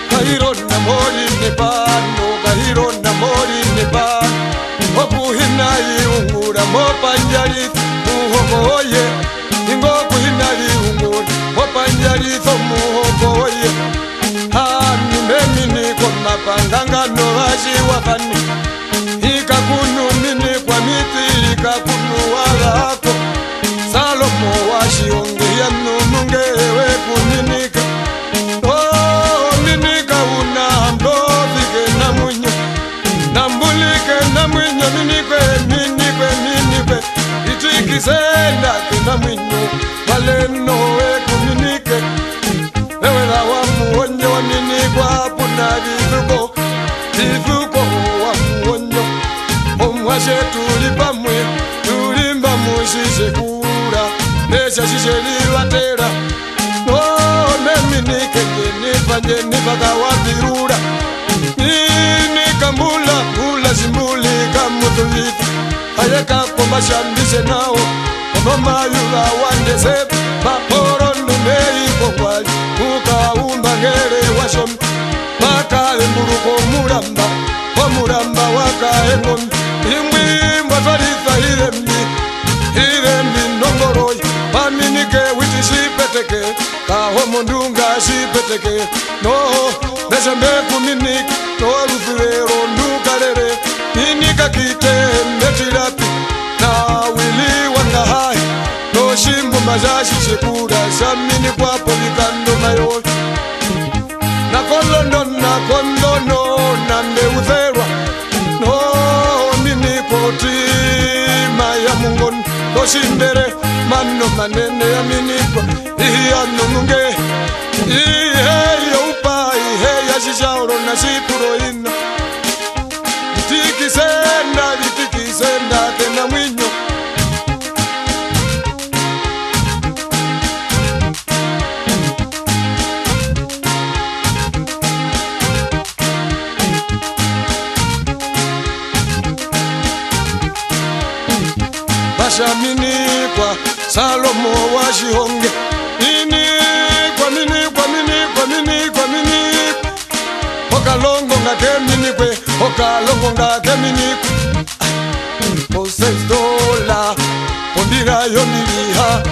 Kahiro na mori nepano, kahiro na mori nepano. Okuhina iungura mopanjari muhogoye, ingo kuhina iungura mopanjari to muhogoye. Hani mimi kwa mapanganga no haji wakani, ikakunu mini kwa miti ikakunu walako. Salomo washionge ya numungewe kuminika. Itikisenda kina mwinyo waleno kuminike. Ewe la wa muonyo wa minikwa puna vivuko wa muonyo. Omwashe tulipa mwe tulimba mushishe kura nesha shishe liwatera. Neminike nifanye nifaka wapirura. Nikambula kula simbuli kamutulifu. Ayeka komba shambise nao Mama yula wande sepi Maporo numei kwa Muka umba ngere washom Maka emburuko muramba Kwa muramba waka engom Imwi mwatwarifa Irembi nongoroi Paminike witi shipeteke Kaho mondunga shipeteke No, nesembe kuminik No rufirero nukalere Minika kite metirapi Na wili wanga hai No shimbo mazashi shekura Samini kwa polikando mayo Na kondono Nambe utherwa No mini poti Maya mungon No shindere Mano manene ya miniko Iya nunge Ihe ya upa Ihe ya shishauro na shipuro ina Litikisenda tena mwinyo. Basha Salomo washihonge. Okalongo ngake minikwe $6 Ondira yomiriha